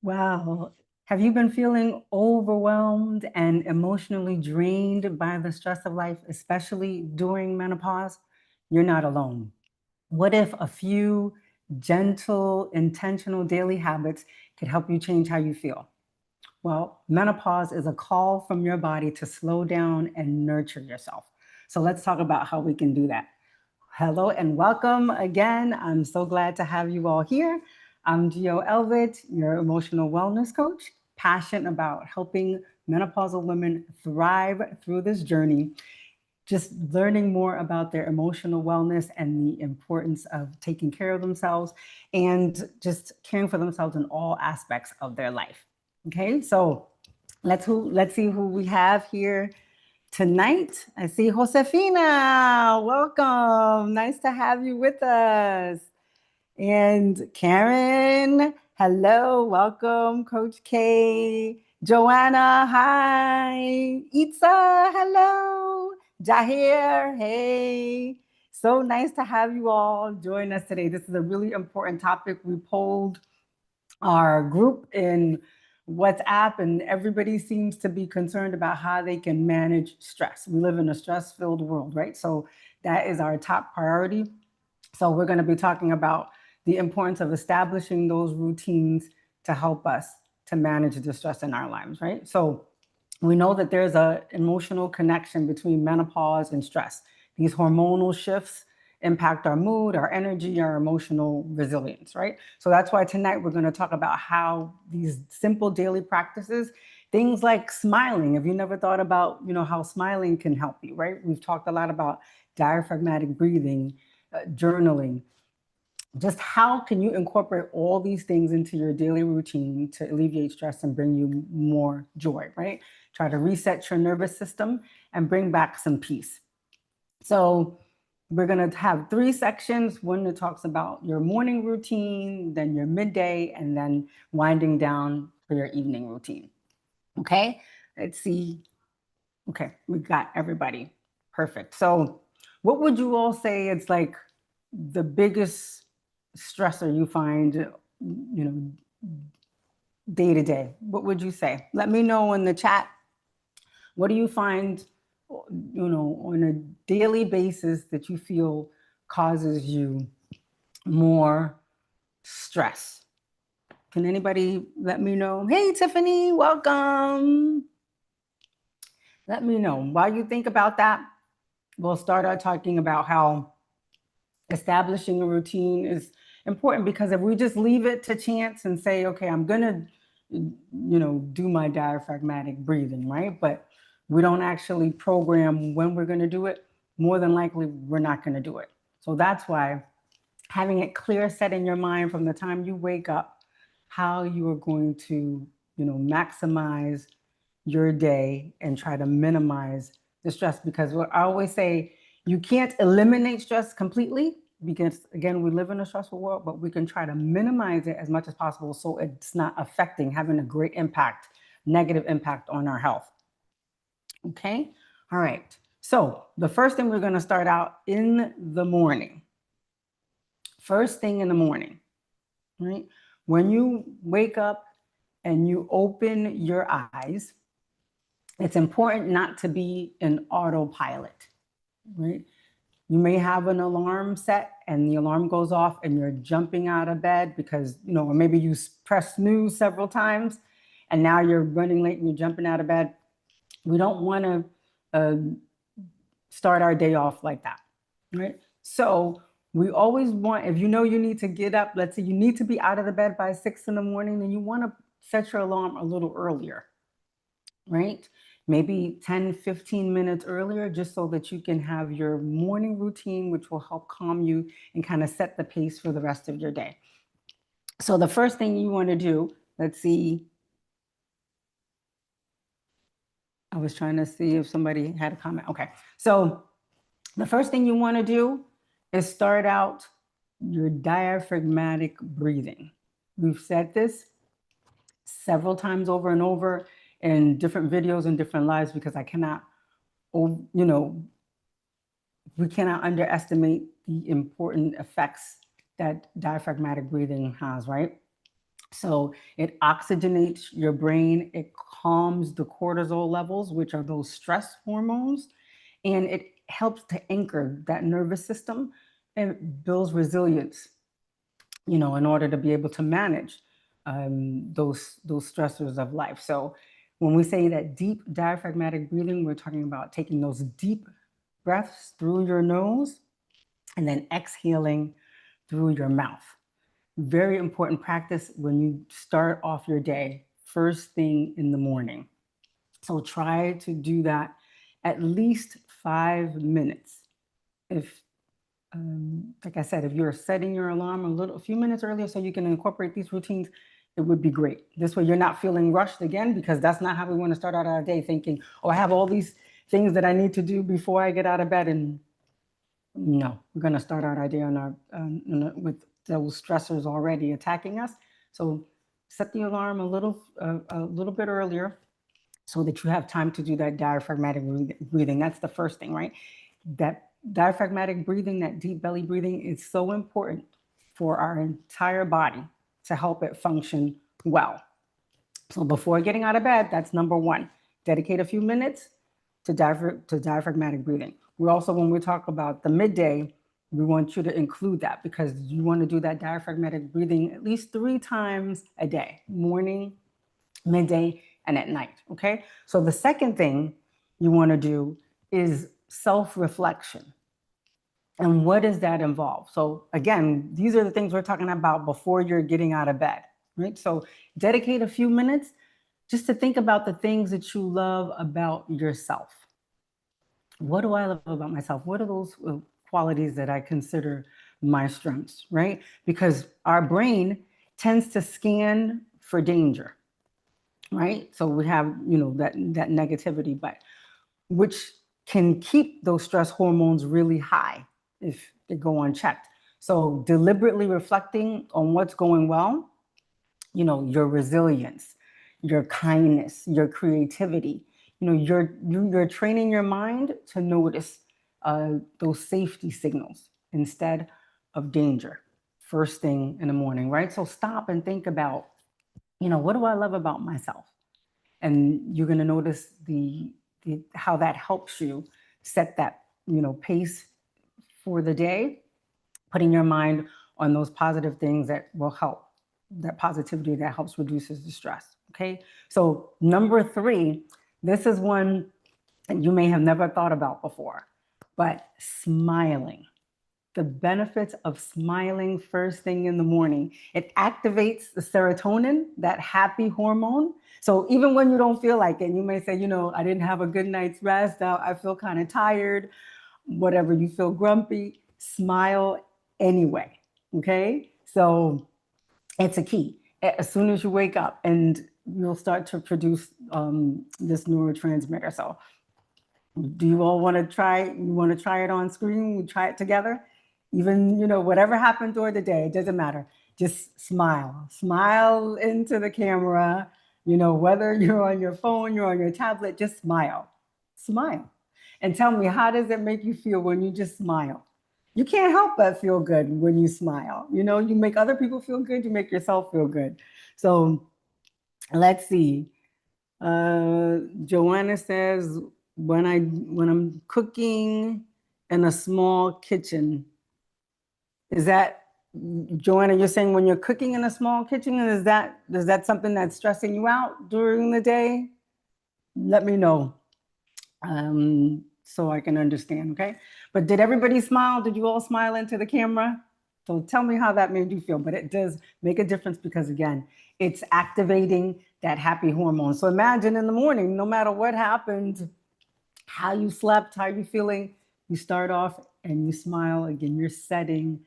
Wow. Have you been feeling overwhelmed and emotionally drained by the stress of life, especially during menopause? You're not alone. What if a few gentle, intentional daily habits could help you change how you feel? Well, menopause is a call from your body to slow down and nurture yourself. So let's talk about how we can do that. Hello and welcome again. I'm so glad to have you all here. I'm Gio Elvitt, your emotional wellness coach, passionate about helping menopausal women thrive through this journey, just learning more about their emotional wellness and the importance of taking care of themselves and just caring for themselves in all aspects of their life. Okay, so let's see who we have here tonight. I see Josefina. Welcome. Nice to have you with us. And Karen, hello. Welcome. Coach K. Joanna, hi. Itza, hello. Jahir, hey. So nice to have you all join us today. This is a really important topic. We polled our group in WhatsApp, and everybody seems to be concerned about how they can manage stress. We live in a stress-filled world, right? So that is our top priority. So we're going to be talking about the importance of establishing those routines to help us to manage the stress in our lives, right? So we know that there's an emotional connection between menopause and stress. These hormonal shifts impact our mood, our energy, our emotional resilience, right? So that's why tonight we're going to talk about how these simple daily practices, things like smiling, if you never thought about, how smiling can help you, right? We've talked a lot about diaphragmatic breathing, journaling. Just how can you incorporate all these things into your daily routine to alleviate stress and bring you more joy, right? Try to reset your nervous system and bring back some peace. So we're going to have three sections. One that talks about your morning routine, then your midday, and then winding down for your evening routine. Okay, let's see. Okay, we got everybody. Perfect. So what would you all say it's like the biggest stressor you find, day to day? What would you say? Let me know in the chat. What do you find, on a daily basis that you feel causes you more stress? Can anybody let me know? Hey, Tiffany, welcome. Let me know. While you think about that, we'll start out talking about how establishing a routine is important, because if we just leave it to chance and say, okay, I'm going to, do my diaphragmatic breathing, right? But we don't actually program when we're going to do it, more than likely we're not going to do it. So that's why having it clear set in your mind from the time you wake up, how you are going to, maximize your day and try to minimize the stress. Because what I always say, you can't eliminate stress completely, because again, we live in a stressful world, but we can try to minimize it as much as possible so it's not having a great impact, negative impact on our health. Okay. All right. So the first thing we're going to start out in the morning. First thing in the morning, right? When you wake up and you open your eyes, it's important not to be in autopilot, right? You may have an alarm set and the alarm goes off and you're jumping out of bed because, or maybe you press snooze several times and now you're running late and you're jumping out of bed. We don't want to start our day off like that, right? So we always want, if you know you need to get up, let's say you need to be out of the bed by 6 in the morning, then you want to set your alarm a little earlier, right? Maybe 10, 15 minutes earlier, just so that you can have your morning routine, which will help calm you and kind of set the pace for the rest of your day. So the first thing you want to do, let's see. I was trying to see if somebody had a comment. Okay. So the first thing you want to do is start out your diaphragmatic breathing. We've said this several times over and over in different videos and different lives, because I cannot, we cannot underestimate the important effects that diaphragmatic breathing has, right? So it oxygenates your brain, it calms the cortisol levels, which are those stress hormones, and it helps to anchor that nervous system and builds resilience, in order to be able to manage those stressors of life. So when we say that deep diaphragmatic breathing, we're talking about taking those deep breaths through your nose and then exhaling through your mouth. Very important practice when you start off your day, first thing in the morning. So try to do that at least 5 minutes. If, like I said, if you're setting your alarm a few minutes earlier so you can incorporate these routines, it would be great. This way you're not feeling rushed again, because that's not how we want to start out our day, thinking, oh, I have all these things that I need to do before I get out of bed. And no, we're going to start out our day with those stressors already attacking us. So set the alarm a little bit earlier so that you have time to do that diaphragmatic breathing. That's the first thing, right? That diaphragmatic breathing, that deep belly breathing, is so important for our entire body to help it function well. So before getting out of bed, that's number one. Dedicate a few minutes to diaphragmatic breathing. We also, when we talk about the midday, we want you to include that, because you want to do that diaphragmatic breathing at least 3 times a day: morning, midday, and at night. Okay. So the second thing you want to do is self-reflection. And what does that involve? So again, these are the things we're talking about before you're getting out of bed, right? So dedicate a few minutes just to think about the things that you love about yourself. What do I love about myself? What are those qualities that I consider my strengths, right? Because our brain tends to scan for danger, right? So we have, that negativity, but which can keep those stress hormones really high if they go unchecked. So deliberately reflecting on what's going well, your resilience, your kindness, your creativity, you're training your mind to notice those safety signals instead of danger first thing in the morning, right? So stop and think about, what do I love about myself? And you're going to notice how that helps you set that, pace for the day, putting your mind on those positive things that will help, that positivity that helps reduces the stress. Okay. So number 3, this is one that you may have never thought about before, but smiling. The benefits of smiling first thing in the morning. It activates the serotonin, that happy hormone. So even when you don't feel like it, you may say, I didn't have a good night's rest. I feel kind of tired, whatever, you feel grumpy, smile anyway. Okay. So it's a key. As soon as you wake up, and you'll start to produce this neurotransmitter. So do you all want to try? You want to try it on screen? We try it together. Even, whatever happened during the day, it doesn't matter. Just smile into the camera. Whether you're on your phone, you're on your tablet, just smile, and tell me, how does it make you feel when you just smile? You can't help but feel good when you smile. You make other people feel good. You make yourself feel good. So let's see. Joanna says, when I'm cooking in a small kitchen, is that, Joanna, you're saying when you're cooking in a small kitchen, and is that something that's stressing you out during the day? Let me know, so I can understand. Okay. But did everybody smile? Did you all smile into the camera? So tell me how that made you feel. But it does make a difference, because again, it's activating that happy hormone. So imagine in the morning, no matter what happened, how you slept, how you feeling, you start off and you smile. Again, you're setting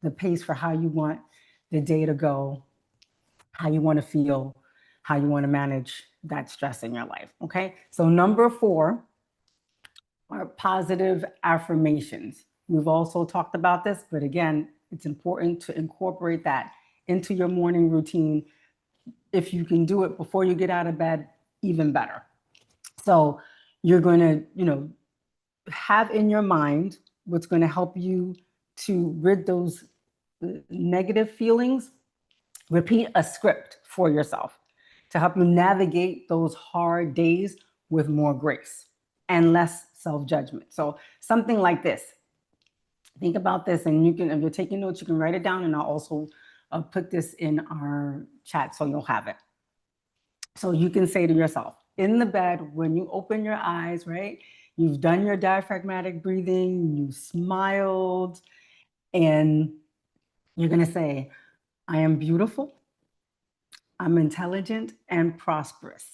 the pace for how you want the day to go, how you want to feel, how you want to manage that stress in your life. Okay. So number 4 are positive affirmations. We've also talked about this, but again, it's important to incorporate that into your morning routine. If you can do it before you get out of bed, even better. So you're going to, have in your mind what's going to help you to rid those negative feelings Repeat a script for yourself to help you navigate those hard days with more grace and less self-judgment. So something like this. Think about this, and you can, if you're taking notes, you can write it down, and I'll also put this in our chat so you'll have it. So you can say to yourself, in the bed, when you open your eyes, right? You've done your diaphragmatic breathing, you smiled, and you're gonna say, I am beautiful, I'm intelligent and prosperous.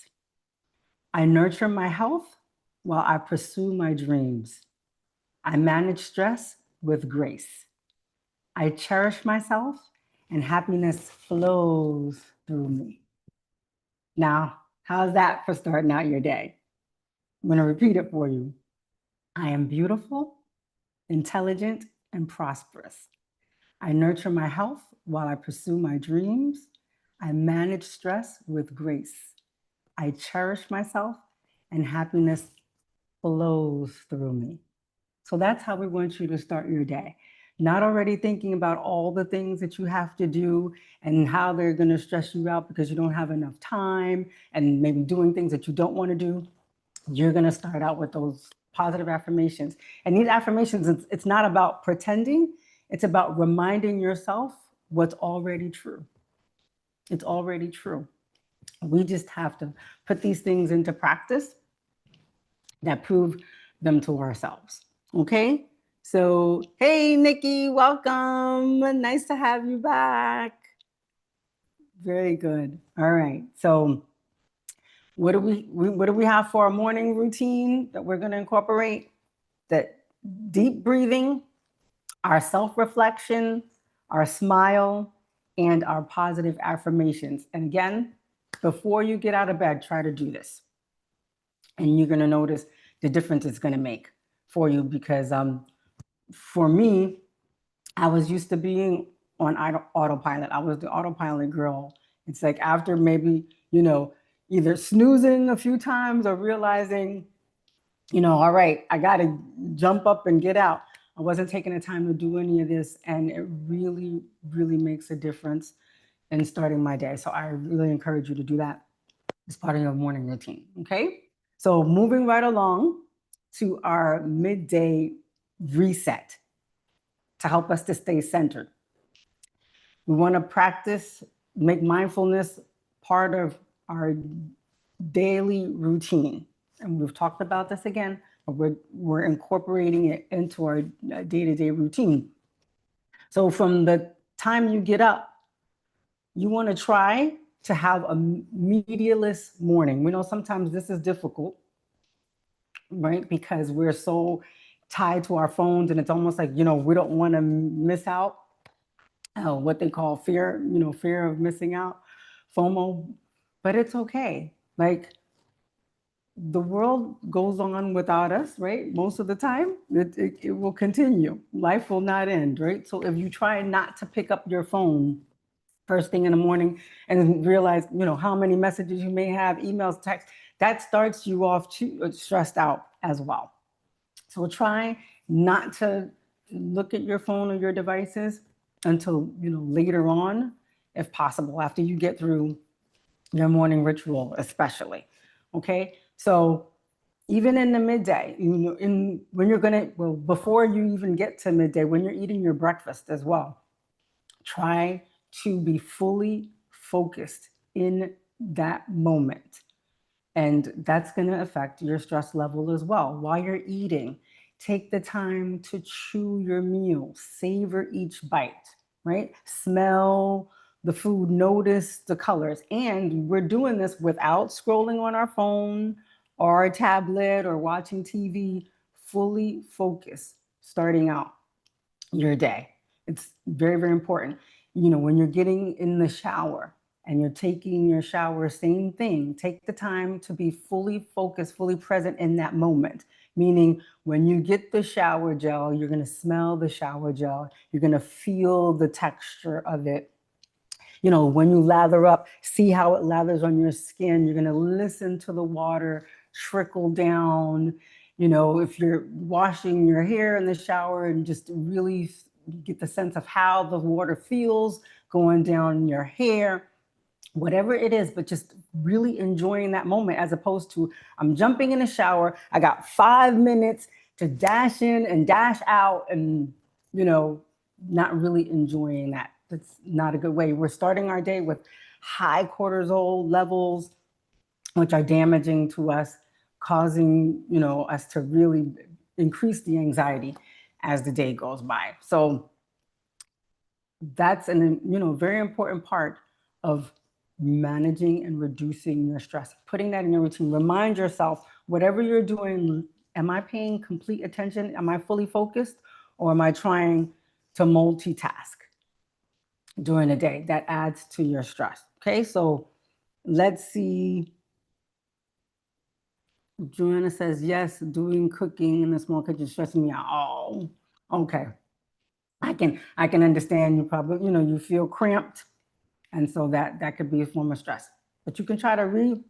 I nurture my health while I pursue my dreams. I manage stress with grace. I cherish myself and happiness flows through me. Now, how's that for starting out your day? I'm gonna repeat it for you. I am beautiful, intelligent, and prosperous. I nurture my health while I pursue my dreams. I manage stress with grace. I cherish myself and happiness flows through me. So that's how we want you to start your day. Not already thinking about all the things that you have to do and how they're going to stress you out because you don't have enough time and maybe doing things that you don't want to do. You're going to start out with those positive affirmations. And these affirmations, it's not about pretending, it's about reminding yourself what's already true. It's already true. We just have to put these things into practice that prove them to ourselves. Okay? So, hey, Nikki, welcome. Nice to have you back. Very good. All right. So, what do we have for our morning routine that we're going to incorporate? That deep breathing, our self-reflection, our smile, and our positive affirmations. And again, before you get out of bed, try to do this. And you're going to notice the difference it's going to make for you, because for me, I was used to being on autopilot. I was the autopilot girl. It's like after maybe, either snoozing a few times or realizing, all right, I got to jump up and get out. I wasn't taking the time to do any of this. And it really, really makes a difference in starting my day. So I really encourage you to do that as part of your morning routine. Okay. So moving right along to our midday reset to help us to stay centered. We want to practice, make mindfulness part of our daily routine. And we've talked about this again, but we're incorporating it into our day-to-day routine. So from the time you get up, you want to try to have a medialess morning. We know sometimes this is difficult, right? Because we're so tied to our phones, and it's almost like, we don't want to miss out. What they call fear, fear of missing out, FOMO, but it's okay. Like, the world goes on without us, right? Most of the time, it will continue. Life will not end, right? So if you try not to pick up your phone first thing in the morning and realize, how many messages you may have, emails, texts, that starts you off too stressed out as well. So try not to look at your phone or your devices until, later on, if possible, after you get through your morning ritual, especially. Okay. So even in the midday, when you're before you even get to midday, when you're eating your breakfast as well, try to be fully focused in that moment. And that's going to affect your stress level as well. While you're eating, take the time to chew your meal, savor each bite, right? Smell the food, notice the colors. And we're doing this without scrolling on our phone or our tablet or watching TV. Fully focus starting out your day. It's very, very important. When you're getting in the shower and you're taking your shower, same thing. Take the time to be fully focused, fully present in that moment. Meaning, when you get the shower gel, you're going to smell the shower gel. You're going to feel the texture of it. When you lather up, see how it lathers on your skin. You're going to listen to the water trickle down. If you're washing your hair in the shower, and just really get the sense of how the water feels going down your hair, whatever it is, but just really enjoying that moment, as opposed to I'm jumping in the shower, I got 5 minutes to dash in and dash out, and not really enjoying that. That's not a good way. We're starting our day with high cortisol levels, which are damaging to us, causing us to really increase the anxiety as the day goes by. So that's an very important part of managing and reducing your stress, putting that in your routine. Remind yourself, whatever you're doing, am I paying complete attention? Am I fully focused? Or am I trying to multitask during the day? That adds to your stress. Okay, so let's see. Joanna says, yes, doing cooking in the small kitchen stresses me out. Oh, okay. I can understand. You probably, you feel cramped. And so that could be a form of stress. But you can try to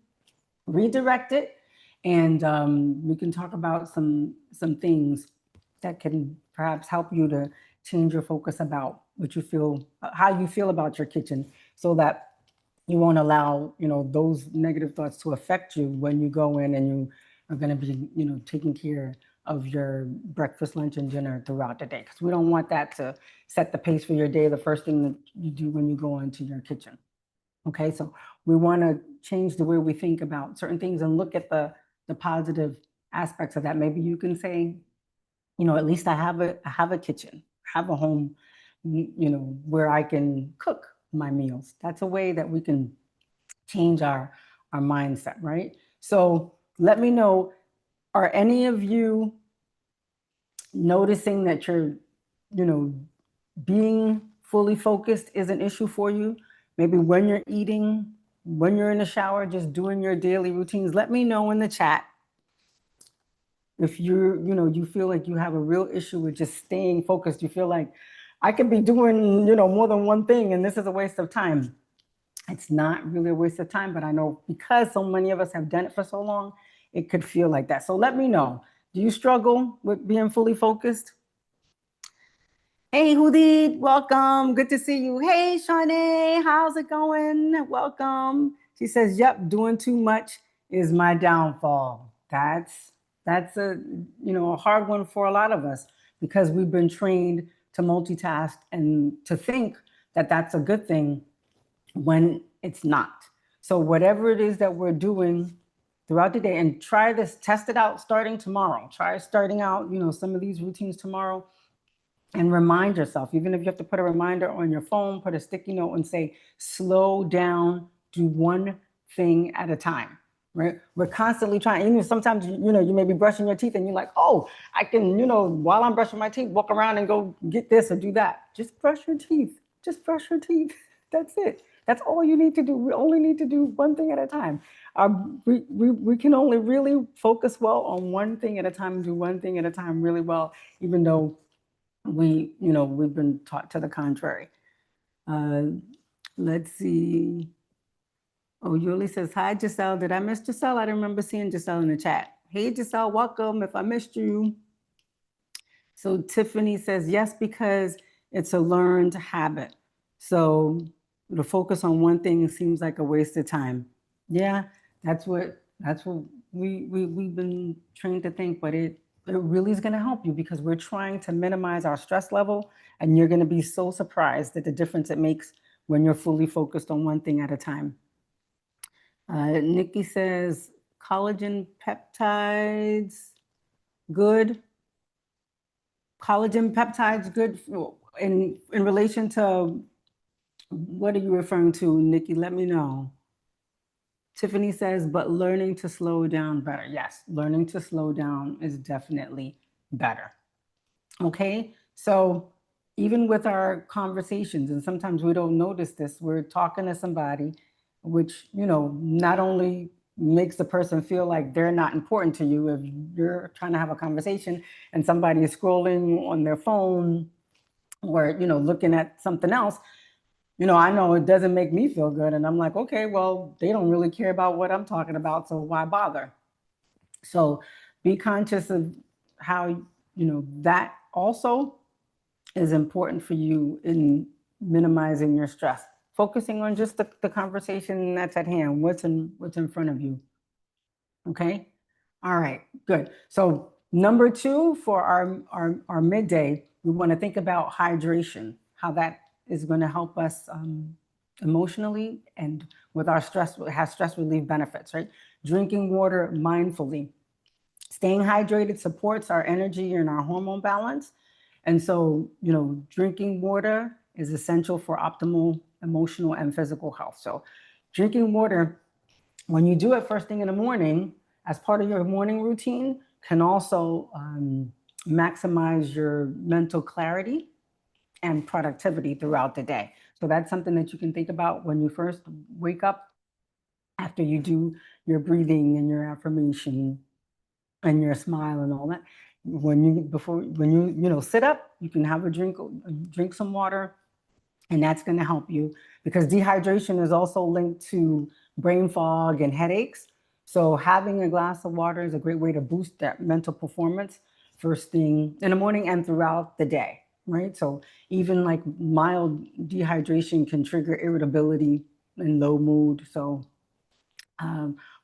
redirect it, and we can talk about some things that can perhaps help you to change your focus about what you feel, how you feel about your kitchen, so that you won't allow those negative thoughts to affect you when you go in and you are going to be taking care of your breakfast, lunch, and dinner throughout the day, because we don't want that to set the pace for your day, the first thing that you do when you go into your kitchen. Okay, so we want to change the way we think about certain things and look at the positive aspects of that. Maybe you can say, at least I have a kitchen, have a home, where I can cook my meals. That's a way that we can change our mindset, right? So let me know, are any of you noticing that you're, being fully focused is an issue for you? Maybe when you're eating, when you're in the shower, just doing your daily routines. Let me know in the chat if you feel like you have a real issue with just staying focused. You feel like I could be doing, more than one thing and this is a waste of time. It's not really a waste of time, but I know because so many of us have done it for so long, it could feel like that. So let me know. Do you struggle with being fully focused? Hey, Hudid, welcome. Good to see you. Hey, Shawnee, how's it going? Welcome. She says, yep, doing too much is my downfall. That's a hard one for a lot of us, because we've been trained to multitask and to think that that's a good thing when it's not. So whatever it is that we're doing throughout the day, and try this, test it out starting tomorrow. Try starting out, some of these routines tomorrow. And remind yourself, even if you have to put a reminder on your phone, put a sticky note and say, slow down, do one thing at a time, right? We're constantly trying, sometimes, you may be brushing your teeth and you're like, oh, I can, while I'm brushing my teeth, walk around and go get this or do that. Just brush your teeth. Just brush your teeth. That's it. That's all you need to do. We only need to do one thing at a time. We can only really focus well on one thing at a time, do one thing at a time really well, even though we've been taught to the contrary. Let's see. Oh, Yuli says, hi, Giselle. Did I miss Giselle? I don't remember seeing Giselle in the chat. Hey, Giselle, welcome if I missed you. So Tiffany says, yes, because it's a learned habit. So to focus on one thing seems like a waste of time. Yeah, that's what we've been trained to think, but it really is going to help you, because we're trying to minimize our stress level, and you're going to be so surprised at the difference it makes when you're fully focused on one thing at a time. Nikki says, collagen peptides, good. Collagen peptides, good in relation to, what are you referring to, Nikki? Let me know. Tiffany says, but learning to slow down better. Yes, learning to slow down is definitely better. Okay, so even with our conversations, and sometimes we don't notice this, we're talking to somebody, which, not only makes the person feel like they're not important to you if you're trying to have a conversation and somebody is scrolling on their phone or, looking at something else. I know it doesn't make me feel good. And I'm like, okay, well, they don't really care about what I'm talking about, so why bother? So be conscious of how, that also is important for you in minimizing your stress, focusing on just the conversation that's at hand, what's in front of you. Okay. All right, good. So number two for our midday, we want to think about hydration, how that is going to help us emotionally and with our stress, has stress relief benefits, right? Drinking water mindfully. Staying hydrated supports our energy and our hormone balance. And so, drinking water is essential for optimal emotional and physical health. So drinking water, when you do it first thing in the morning, as part of your morning routine, can also maximize your mental clarity and productivity throughout the day. So that's something that you can think about when you first wake up, after you do your breathing and your affirmation and your smile and all that. When you sit up, you can have a drink some water, and that's going to help you, because dehydration is also linked to brain fog and headaches. So having a glass of water is a great way to boost that mental performance first thing in the morning and throughout the day, right? So even like mild dehydration can trigger irritability and low mood. So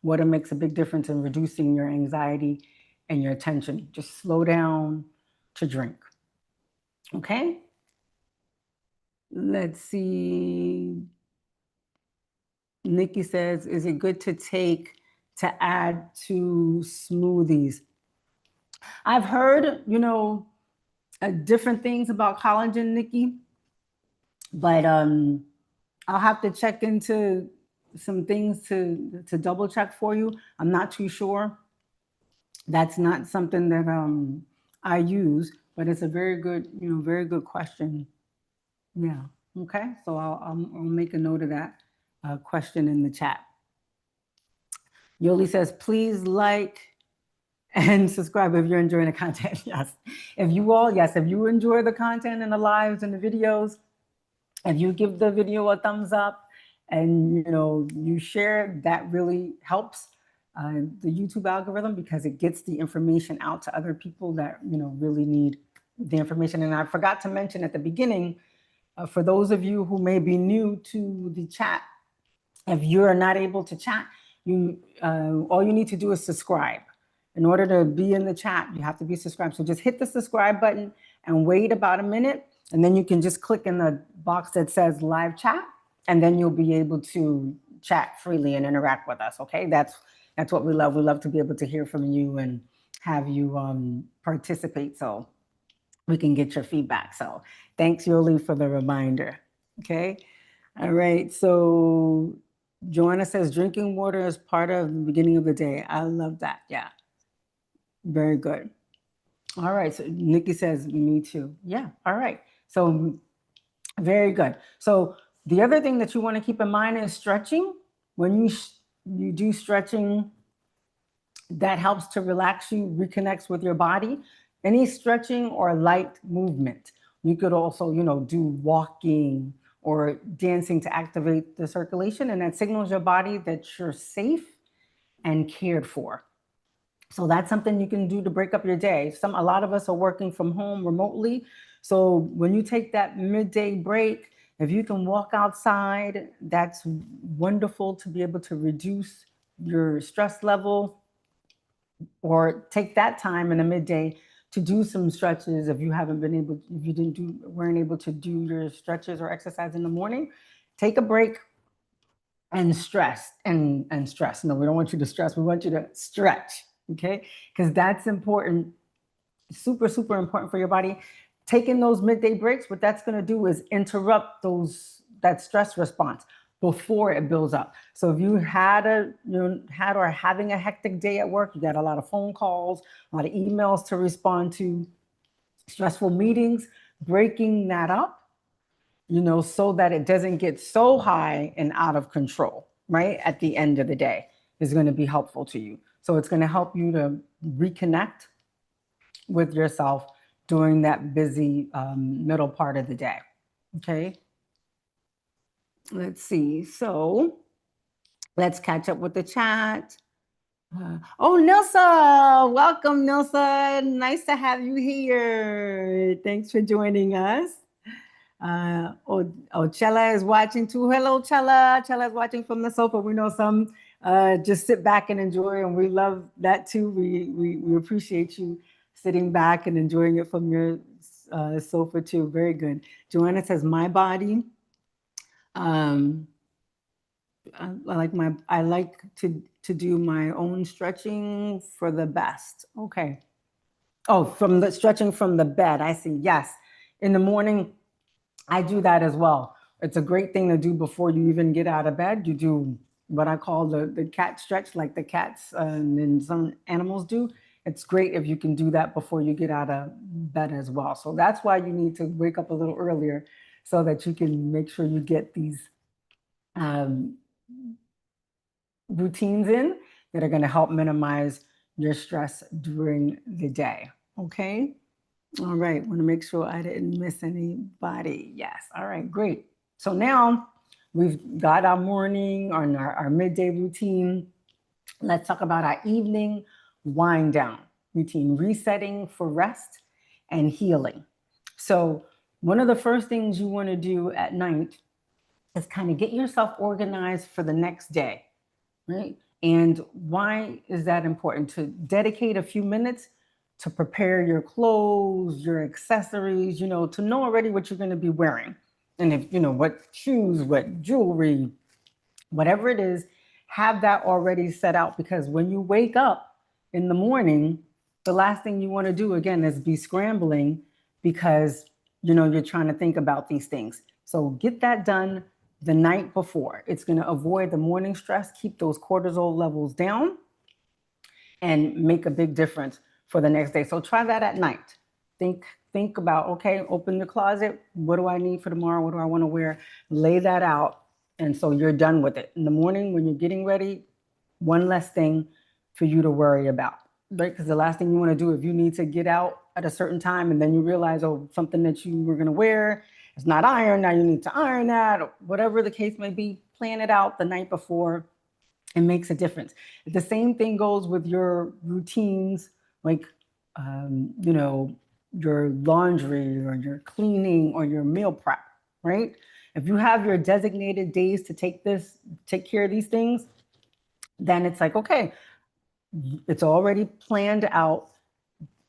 water makes a big difference in reducing your anxiety and your tension. Just slow down to drink. Okay? Let's see. Nikki says, is it good to add to smoothies? I've heard, different things about collagen, Nikki, but I'll have to check into some things to double check for you. I'm not too sure. That's not something that I use, but it's a very good question. Yeah. Okay. So I'll make a note of that question in the chat. Yoli says, please like and subscribe if you're enjoying the content. Yes. If you enjoy the content and the lives and the videos, if you give the video a thumbs up and you share, that really helps the YouTube algorithm, because it gets the information out to other people that really need the information. And I forgot to mention at the beginning, for those of you who may be new to the chat, if you're not able to chat, all you need to do is subscribe. In order to be in the chat, you have to be subscribed. So just hit the subscribe button and wait about a minute, and then you can just click in the box that says live chat, and then you'll be able to chat freely and interact with us. Okay, that's what we love. We love to be able to hear from you and have you participate, so we can get your feedback. So thanks, Yoli, for the reminder. Okay, all right. So Joanna says drinking water is part of the beginning of the day. I love that. Yeah. Very good. All right. So Nikki says, me too. Yeah. All right. So very good. So the other thing that you want to keep in mind is stretching. When you do stretching, that helps to relax you, reconnects with your body. Any stretching or light movement. You could also, do walking or dancing to activate the circulation, and that signals your body that you're safe and cared for. So that's something you can do to break up your day. A lot of us are working from home remotely. So when you take that midday break, if you can walk outside, that's wonderful to be able to reduce your stress level, or take that time in the midday to do some stretches. If you weren't able to do your stretches or exercise in the morning, take a break and stress. No, we don't want you to stress. We want you to stretch, okay? Because that's important, super, super important for your body. Taking those midday breaks, what that's going to do is interrupt that stress response before it builds up. So if you had or having a hectic day at work, you got a lot of phone calls, a lot of emails to respond to, stressful meetings, breaking that up, so that it doesn't get so high and out of control, right? At the end of the day is going to be helpful to you. So it's going to help you to reconnect with yourself during that busy middle part of the day. Okay. Let's see. So let's catch up with the chat. Oh, Nilsa, welcome, Nilsa. Nice to have you here. Thanks for joining us. Chella is watching too. Hello, Chella. Chella is watching from the sofa. We know some just sit back and enjoy, and we love that too. We appreciate you sitting back and enjoying it from your sofa too. Very good. Joanna says, "My body. I like to do my own stretching for the best." Okay. Oh, from the stretching from the bed. I see. Yes. In the morning, I do that as well. It's a great thing to do before you even get out of bed. You do what I call the cat stretch, like the cats and some animals do. It's great if you can do that before you get out of bed as well. So that's why you need to wake up a little earlier so that you can make sure you get these um, routines in that are going to help minimize your stress during the day. Okay. All right. Want to make sure I didn't miss anybody. Yes. All right. Great. So now we've got our morning or our midday routine. Let's talk about our evening wind down routine, resetting for rest and healing. So, one of the first things you want to do at night is kind of get yourself organized for the next day, right? And why is that important? To dedicate a few minutes to prepare your clothes, your accessories, to know already what you're going to be wearing. And if, what shoes, what jewelry, whatever it is, have that already set out, because when you wake up in the morning, the last thing you want to do again is be scrambling because you're trying to think about these things. So get that done the night before. It's going to avoid the morning stress, keep those cortisol levels down, and make a big difference for the next day. So try that at night. Think about, okay, open the closet. What do I need for tomorrow? What do I want to wear? Lay that out. And so you're done with it. In the morning, when you're getting ready, one less thing for you to worry about, right? Because the last thing you want to do, if you need to get out at a certain time and then you realize, oh, something that you were going to wear is not ironed, now you need to iron that, or whatever the case may be, plan it out the night before. It makes a difference. The same thing goes with your routines, like, your laundry or your cleaning or your meal prep, right? If you have your designated days to take care of these things, then it's like, okay, it's already planned out.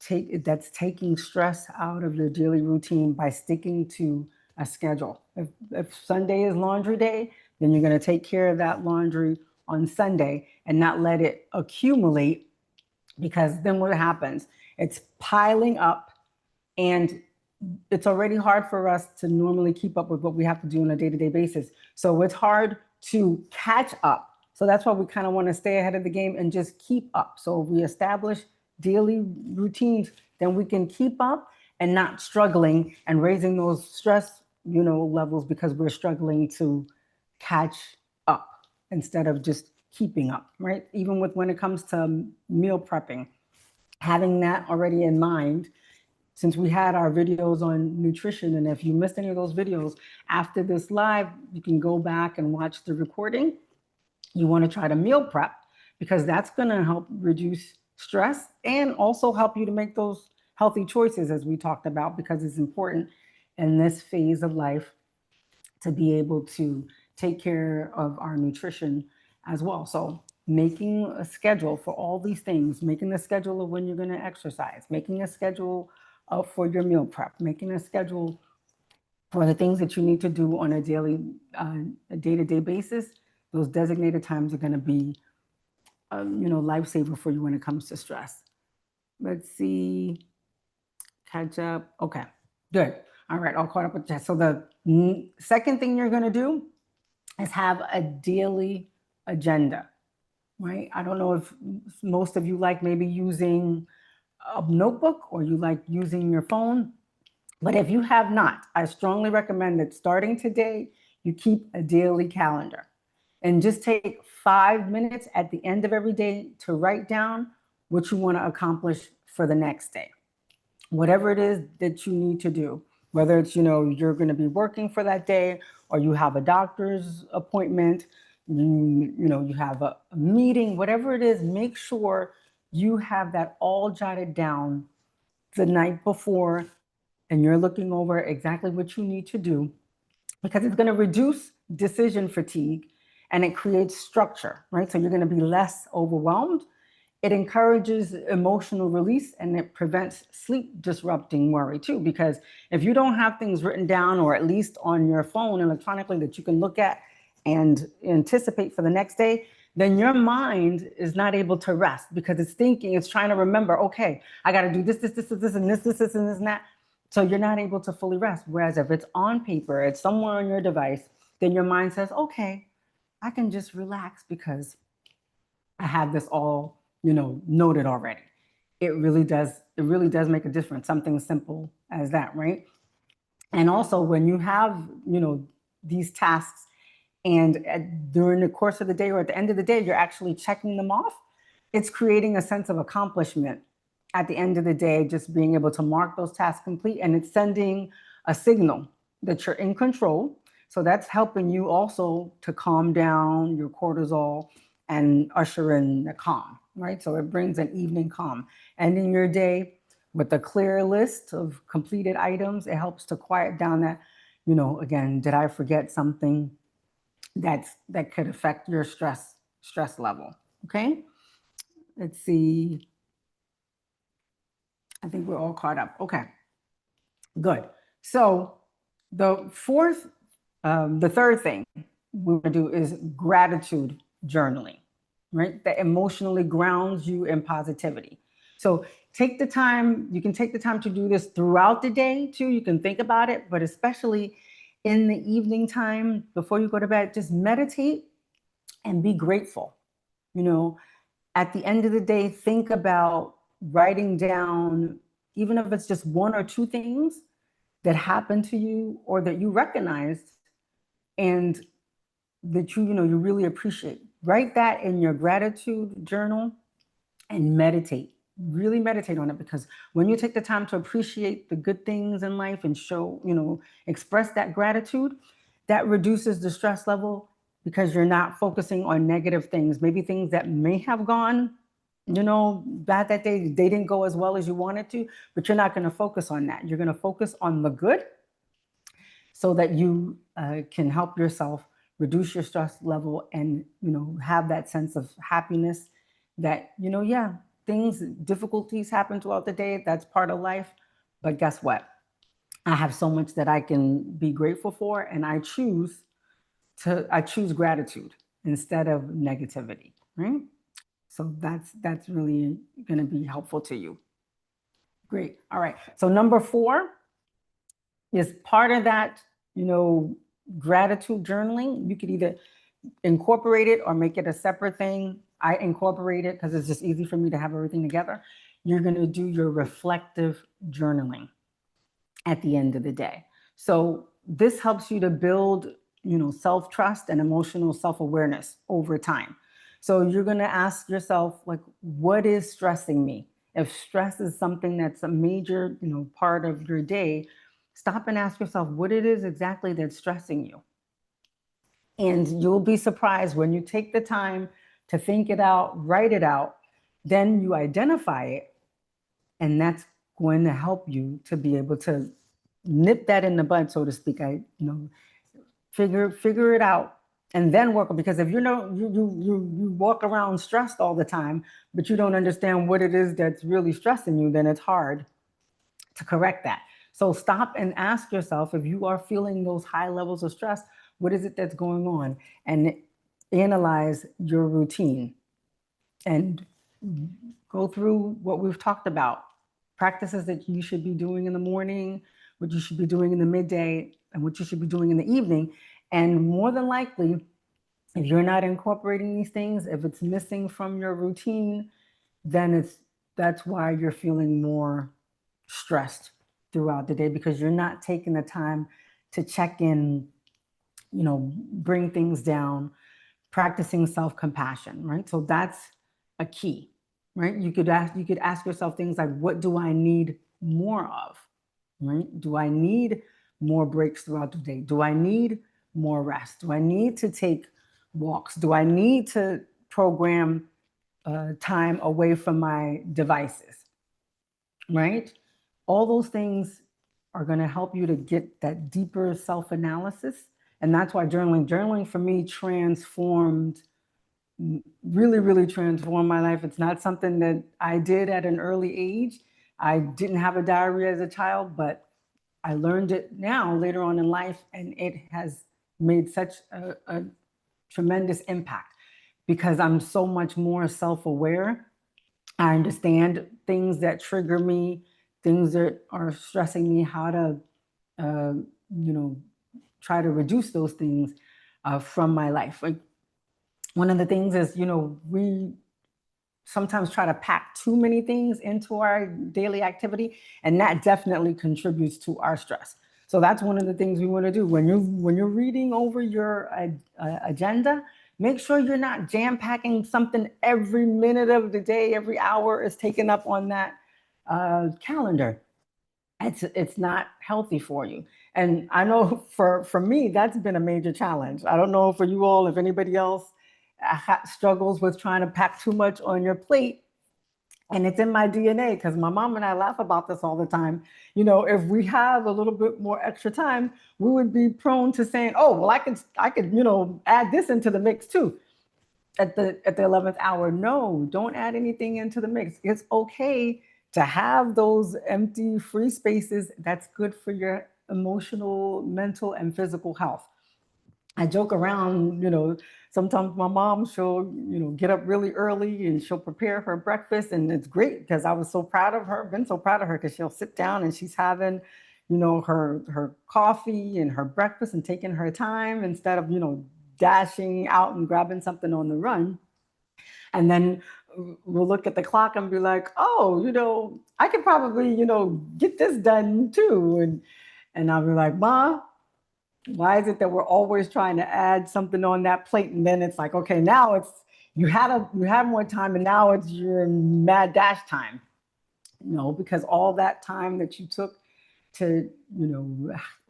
That's taking stress out of your daily routine by sticking to a schedule. If Sunday is laundry day, then you're going to take care of that laundry on Sunday and not let it accumulate, because then what happens? It's piling up, and it's already hard for us to normally keep up with what we have to do on a day-to-day basis. So it's hard to catch up. So that's why we kind of want to stay ahead of the game and just keep up. So if we establish daily routines, then we can keep up and not struggling and raising those stress, levels, because we're struggling to catch up instead of just keeping up, right? Even when it comes to meal prepping, having that already in mind, since we had our videos on nutrition. And if you missed any of those videos after this live, you can go back and watch the recording. You want to try to meal prep, because that's going to help reduce stress and also help you to make those healthy choices, as we talked about, because it's important in this phase of life to be able to take care of our nutrition as well. So making a schedule for all these things, making a schedule of when you're going to exercise, making a schedule for your meal prep, making a schedule for the things that you need to do on a day-to-day basis. Those designated times are going to be, lifesaver for you when it comes to stress. Let's see. Catch up. Okay, good. All right, all caught up with that. So the second thing you're going to do is have a daily agenda, right? I don't know if most of you like maybe using a notebook or you like using your phone. But if you have not, I strongly recommend that starting today, you keep a daily calendar and just take 5 minutes at the end of every day to write down what you want to accomplish for the next day. Whatever it is that you need to do, whether it's, you're going to be working for that day, or you have a doctor's appointment, you have a meeting, whatever it is, make sure you have that all jotted down the night before and you're looking over exactly what you need to do, because it's going to reduce decision fatigue and it creates structure, right? So you're going to be less overwhelmed. It encourages emotional release and it prevents sleep disrupting worry too. Because if you don't have things written down or at least on your phone electronically that you can look at and anticipate for the next day, then your mind is not able to rest because it's thinking, it's trying to remember, okay, I got to do this, and this, and that. So you're not able to fully rest. Whereas if it's on paper, it's somewhere on your device, then your mind says, okay, I can just relax because I have this all, noted already. It really does make a difference. Something simple as that, right? And also when you have, these tasks and during the course of the day or at the end of the day, you're actually checking them off, it's creating a sense of accomplishment at the end of the day, just being able to mark those tasks complete, and it's sending a signal that you're in control. So that's helping you also to calm down your cortisol and usher in the calm, right? So it brings an evening calm. Ending your day with a clear list of completed items, it helps to quiet down that, again, did I forget something that could affect your stress level? Okay, let's see. I think we're all caught up. Okay, good. So the third thing we want to do is gratitude journaling, right? That emotionally grounds you in positivity. So take the time. You can take the time to do this throughout the day too. You can think about it, but especially in the evening time before you go to bed, just meditate and be grateful. You know, at the end of the day, think about writing down, even if it's just one or two things that happened to you or that you recognized and that you really appreciate. Write that in your gratitude journal and meditate. Really meditate on it, because when you take the time to appreciate the good things in life and show, express that gratitude, that reduces the stress level because you're not focusing on negative things, maybe things that may have gone, bad that day. They didn't go as well as you wanted to, but you're not going to focus on that. You're going to focus on the good so that you can help yourself reduce your stress level and have that sense of happiness that yeah, difficulties happen throughout the day. That's part of life. But guess what? I have so much that I can be grateful for, and I choose gratitude instead of negativity, right? So that's really going to be helpful to you. Great. All right. So number 4 is part of that, gratitude journaling. You could either incorporate it or make it a separate thing. I incorporate it because it's just easy for me to have everything together. You're going to do your reflective journaling at the end of the day. So this helps you to build, self-trust and emotional self-awareness over time. So you're going to ask yourself, like, what is stressing me? If stress is something that's a major, part of your day, stop and ask yourself what it is exactly that's stressing you. And you'll be surprised when you take the time to think it out, write it out, then you identify it, and that's going to help you to be able to nip that in the bud, so to speak. Figure it out and then work. Because if you walk around stressed all the time, but you don't understand what it is that's really stressing you, then it's hard to correct that. So stop and ask yourself, if you are feeling those high levels of stress, what is it that's going on? And analyze your routine and go through what we've talked about. Practices that you should be doing in the morning, what you should be doing in the midday, and what you should be doing in the evening. And more than likely, if you're not incorporating these things, if it's missing from your routine, then that's why you're feeling more stressed throughout the day, because you're not taking the time to check in, bring things down, practicing self-compassion, right? So that's a key, right? You could ask yourself things like, what do I need more of, right? Do I need more breaks throughout the day? Do I need more rest? Do I need to take walks? Do I need to program time away from my devices, right? All those things are going to help you to get that deeper self-analysis. And that's why journaling for me transformed, really, really transformed my life. It's not something that I did at an early age. I didn't have a diary as a child, but I learned it now later on in life, and it has made such a tremendous impact because I'm so much more self-aware. I understand things that trigger me, things that are stressing me, how to, you know, try to reduce those things from my life. Like, one of the things is, we sometimes try to pack too many things into our daily activity, and that definitely contributes to our stress. So that's one of the things we want to do when you're reading over your agenda. Make sure you're not jam packing something every minute of the day, every hour is taken up on that calendar. It's not healthy for you. And I know for me, that's been a major challenge. I don't know for you all, if anybody else struggles with trying to pack too much on your plate. And it's in my DNA because my mom and I laugh about this all the time. If we have a little bit more extra time, we would be prone to saying, "Oh, well, I could, add this into the mix too." At the 11th hour, no, don't add anything into the mix. It's okay to have those empty free spaces. That's good for your emotional, mental, and physical health. I joke around, sometimes my mom, she'll, get up really early and she'll prepare her breakfast. And it's great because I was so proud of her, been so proud of her, because she'll sit down and she's having, her coffee and her breakfast and taking her time instead of, dashing out and grabbing something on the run. And then we'll look at the clock and be like, "Oh, I could probably, get this done too." And I'll be like, "Ma, why is it that we're always trying to add something on that plate?" And then it's like, okay, now it's you have more time, and now it's your mad dash time. No, because all that time that you took to,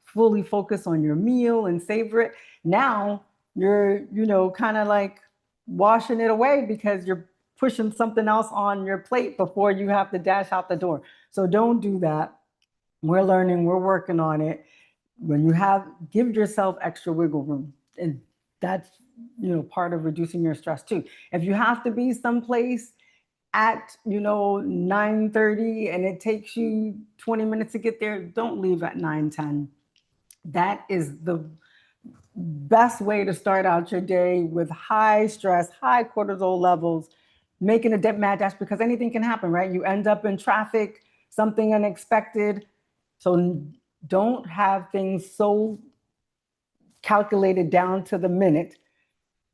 fully focus on your meal and savor it, now you're, kind of like washing it away because you're pushing something else on your plate before you have to dash out the door. So don't do that. We're learning, we're working on it. When you give yourself extra wiggle room, and that's, part of reducing your stress too. If you have to be someplace at 9:30 and it takes you 20 minutes to get there, don't leave at 9:10. That is the best way to start out your day, with high stress, high cortisol levels, making a mad dash, because anything can happen, right? You end up in traffic, something unexpected. So don't have things so calculated down to the minute,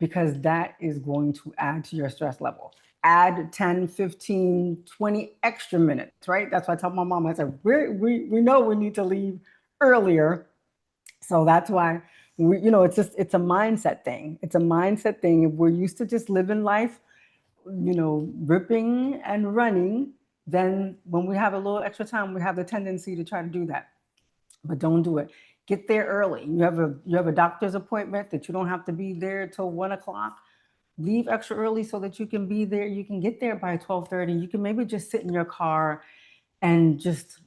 because that is going to add to your stress level. Add 10, 15, 20 extra minutes, right? That's why I tell my mom, I said, we know we need to leave earlier. So that's why it's a mindset thing. It's a mindset thing. If we're used to just living life, ripping and running, then when we have a little extra time, we have the tendency to try to do that. But don't do it. Get there early. You have a doctor's appointment that you don't have to be there till 1 o'clock. Leave extra early so that you can be there. You can get there by 12:30. You can maybe just sit in your car and just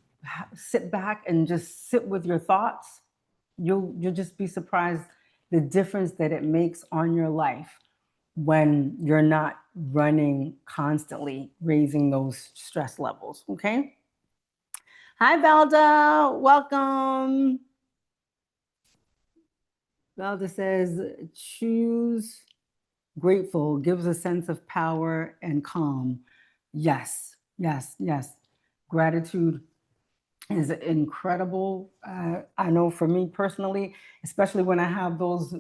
sit back and just sit with your thoughts. You'll just be surprised the difference that it makes on your life when you're not running constantly, raising those stress levels. Okay. Hi, Valda. Welcome. Valda says, choose grateful, gives a sense of power and calm. Yes, yes, yes. Gratitude is incredible. I know for me personally, especially when I have those,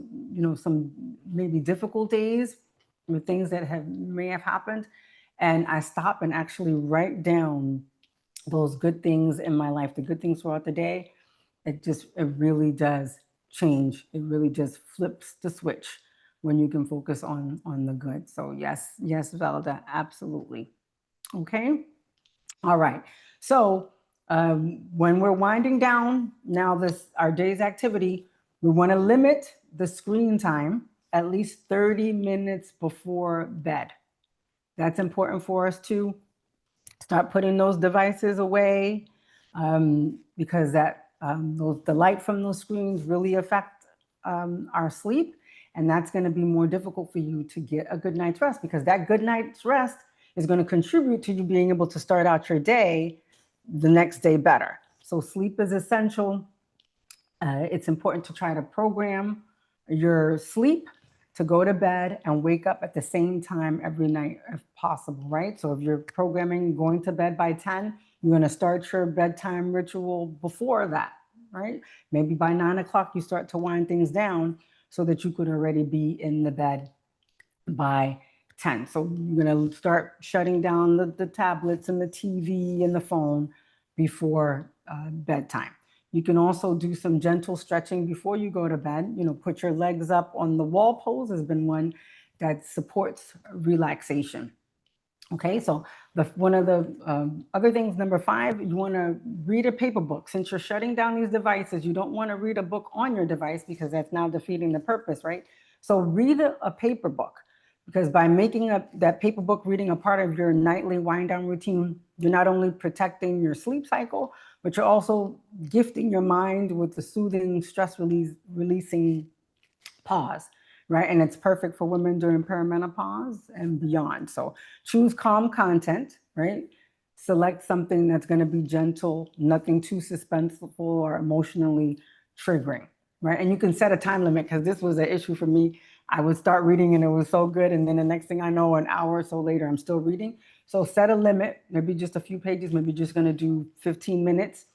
some maybe difficult days with things that may have happened, and I stop and actually write down those good things in my life, the good things throughout the day. It really does change. It really just flips the switch when you can focus on the good. So yes, yes, Velda, absolutely. Okay. All right. So when we're winding down now, our day's activity, we want to limit the screen time at least 30 minutes before bed. That's important for us to start putting those devices away, because that The light from those screens really affect our sleep, and that's going to be more difficult for you to get a good night's rest, because that good night's rest is going to contribute to you being able to start out your day the next day better. So sleep is essential. It's important to try to program your sleep to go to bed and wake up at the same time every night if possible, right? So if you're programming going to bed by 10, you're going to start your bedtime ritual before that, right? Maybe by 9 o'clock, you start to wind things down so that you could already be in the bed by 10. So you're going to start shutting down the tablets and the TV and the phone before bedtime. You can also do some gentle stretching before you go to bed. Put your legs up on the wall pose has been one that supports relaxation. Okay, so one of the other things, number 5, you want to read a paper book. Since you're shutting down these devices, you don't want to read a book on your device because that's now defeating the purpose, right? So read a paper book, because by making that paper book reading a part of your nightly wind down routine, you're not only protecting your sleep cycle, but you're also gifting your mind with the soothing, stress releasing pause, right? And it's perfect for women during perimenopause and beyond. So choose calm content, right? Select something that's going to be gentle, nothing too suspenseful or emotionally triggering, right? And you can set a time limit, because this was an issue for me. I would start reading and it was so good, and then the next thing I know, an hour or so later, I'm still reading. So set a limit, maybe just a few pages, maybe just going to do 15 minutes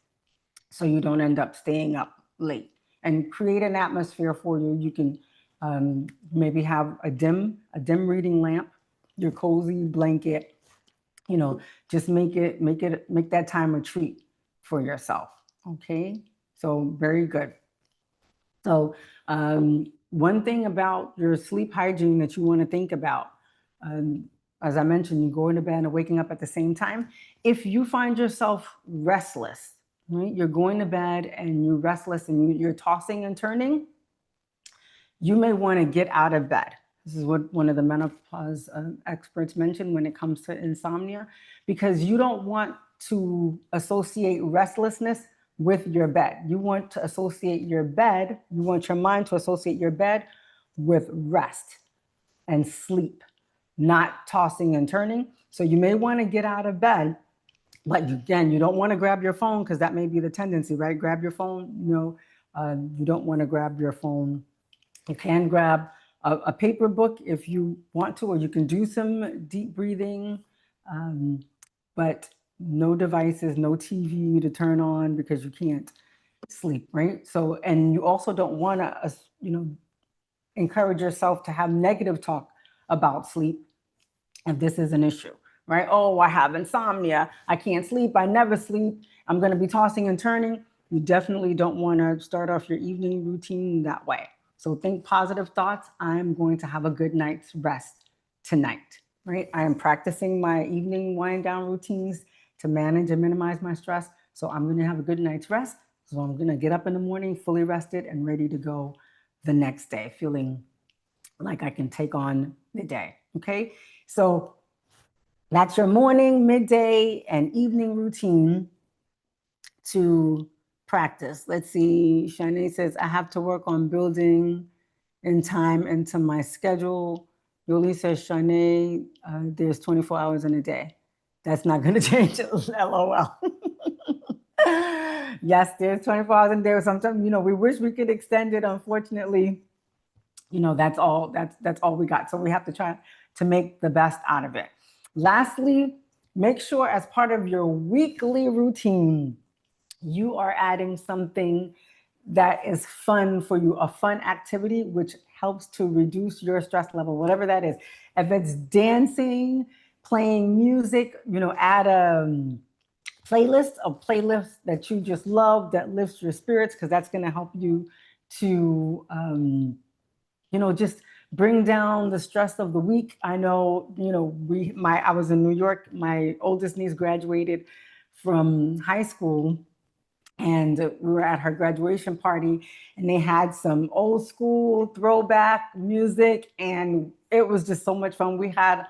so you don't end up staying up late, and create an atmosphere for you. You can maybe have a dim reading lamp, your cozy blanket, just make that time a treat for yourself. Okay, so very good. So one thing about your sleep hygiene that you want to think about, as I mentioned, you going to bed and waking up at the same time. If you find yourself restless, right? You're going to bed and you're restless and you're tossing and turning, you may want to get out of bed. This is what one of the menopause experts mentioned when it comes to insomnia, because you don't want to associate restlessness with your bed. You want to associate your bed, you want your mind to associate your bed with rest and sleep, not tossing and turning. So you may want to get out of bed, but again, you don't want to grab your phone, because that may be the tendency, right? Grab your phone, you don't want to grab your phone. You can grab a paper book if you want to, or you can do some deep breathing, but no devices, no TV to turn on, because you can't sleep, right? So, and you also don't want to, encourage yourself to have negative talk about sleep if this is an issue, right? Oh, I have insomnia. I can't sleep. I never sleep. I'm going to be tossing and turning. You definitely don't want to start off your evening routine that way. So think positive thoughts. I'm going to have a good night's rest tonight, right? I am practicing my evening wind down routines to manage and minimize my stress. So I'm going to have a good night's rest. So I'm going to get up in the morning fully rested and ready to go the next day, feeling like I can take on the day. Okay. So that's your morning, midday, and evening routine to practice. Let's see. Shanae says, I have to work on building in time into my schedule. Yoli says, Shanae, there's 24 hours in a day. That's not going to change. LOL. Yes, there's 24 hours in a day. Sometimes, we wish we could extend it. Unfortunately, that's all we got. So we have to try to make the best out of it. Lastly, make sure as part of your weekly routine, you are adding something that is fun for you, a fun activity which helps to reduce your stress level, whatever that is. If it's dancing, playing music, add a playlist that you just love, that lifts your spirits, because that's going to help you to just bring down the stress of the week. I know, I was in New York. My oldest niece graduated from high school, and we were at her graduation party, and they had some old school throwback music, and it was just so much fun. We had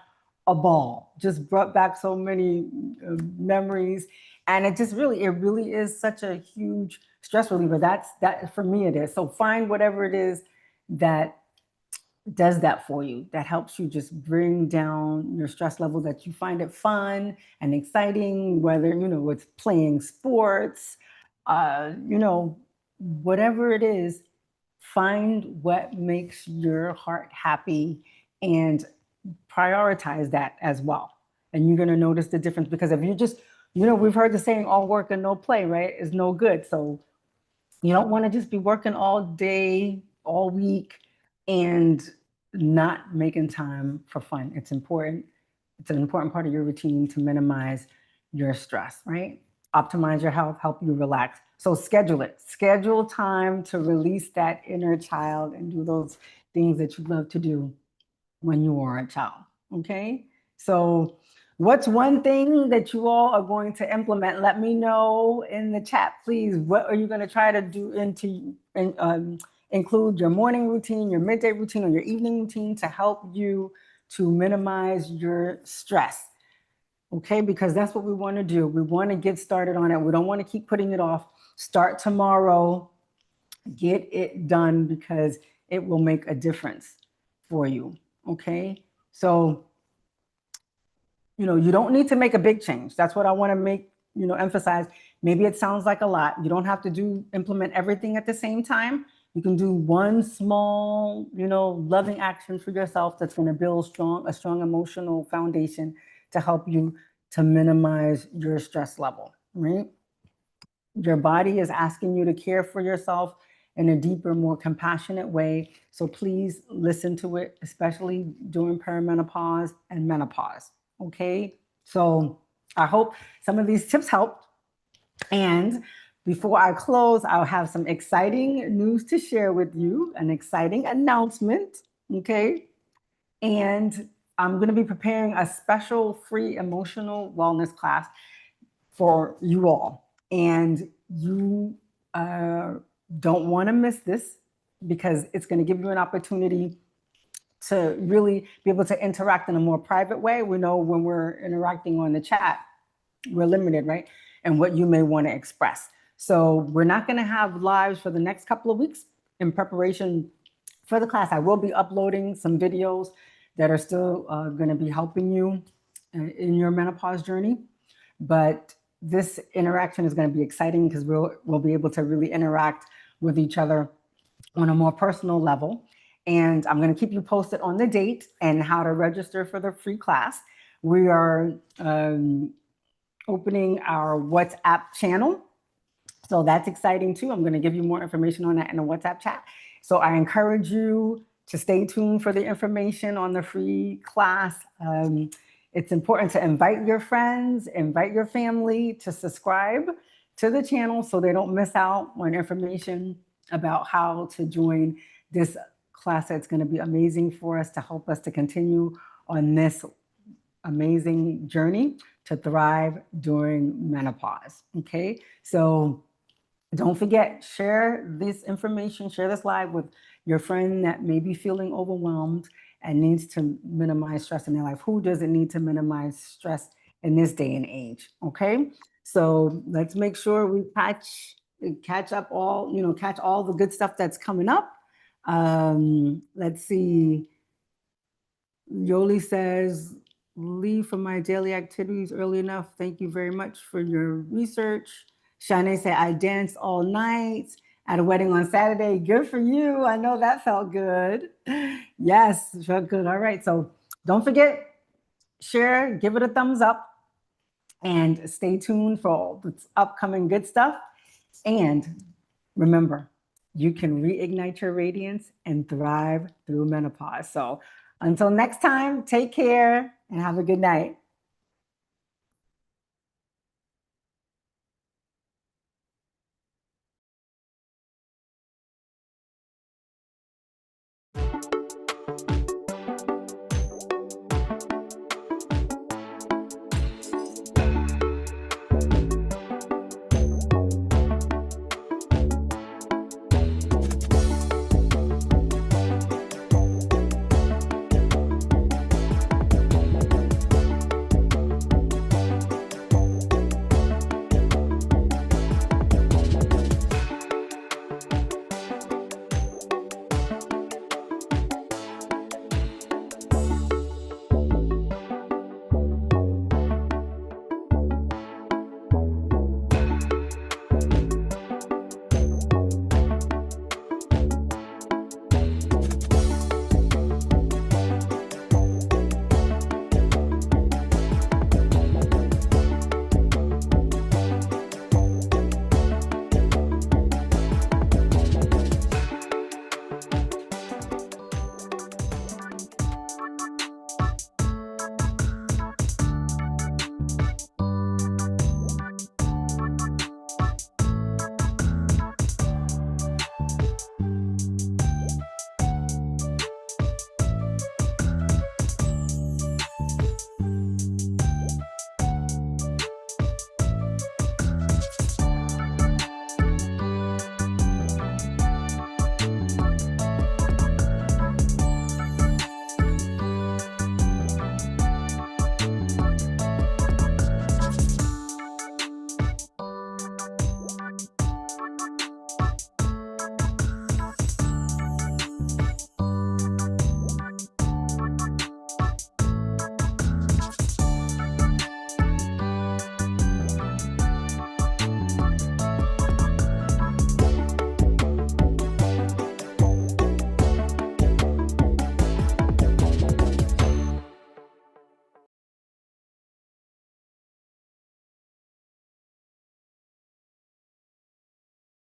a ball, just brought back so many memories. And it really is such a huge stress reliever. That for me it is. So find whatever it is that does that for you, that helps you just bring down your stress level, that you find it fun and exciting, whether, it's playing sports, whatever it is, find what makes your heart happy and prioritize that as well. And you're going to notice the difference, because if you just, we've heard the saying, all work and no play, right, is no good. So you don't want to just be working all day, all week, and not making time for fun. It's important. It's an important part of your routine to minimize your stress, right? Optimize your health, help you relax. So schedule it. Schedule time to release that inner child and do those things that you love to do when you are a child. Okay. So what's one thing that you all are going to implement? Let me know in the chat, please. What are you going to try to do include your morning routine, your midday routine, or your evening routine to help you to minimize your stress? Okay, because that's what we want to do. We want to get started on it. We don't want to keep putting it off. Start tomorrow. Get it done, because it will make a difference for you. Okay, so you don't need to make a big change. That's what I want to emphasize. Maybe it sounds like a lot. You don't have to implement everything at the same time. You can do one small, loving action for yourself that's going to build a strong emotional foundation to help you to minimize your stress level, right? Your body is asking you to care for yourself in a deeper, more compassionate way. So please listen to it, especially during perimenopause and menopause. Okay. So I hope some of these tips helped. And before I close, I'll have some exciting news to share with you, an exciting announcement. Okay. And I'm going to be preparing a special free emotional wellness class for you all. And you don't want to miss this, because it's going to give you an opportunity to really be able to interact in a more private way. We know when we're interacting on the chat, we're limited, right? And what you may want to express. So we're not going to have lives for the next couple of weeks in preparation for the class. I will be uploading some videos that are still going to be helping you in your menopause journey. But this interaction is going to be exciting, because we'll be able to really interact with each other on a more personal level. And I'm going to keep you posted on the date and how to register for the free class. We are opening our WhatsApp channel. So that's exciting too. I'm going to give you more information on that in the WhatsApp chat. So I encourage you to stay tuned for the information on the free class. It's important to invite your friends, invite your family to subscribe to the channel so they don't miss out on information about how to join this class. That's going to be amazing for us, to help us to continue on this amazing journey to thrive during menopause. Okay, so don't forget, share this information, share this live with your friend that may be feeling overwhelmed and needs to minimize stress in their life. Who doesn't need to minimize stress in this day and age? Okay, so let's make sure we catch up all, catch all the good stuff that's coming up. Let's see. Yoli says, leave for my daily activities early enough. Thank you very much for your research. Shanae said, I danced all night at a wedding on Saturday. Good for you. I know that felt good. Yes, felt good. All right. So don't forget, share, give it a thumbs up, and stay tuned for all the upcoming good stuff. And remember, you can reignite your radiance and thrive through menopause. So until next time, take care and have a good night.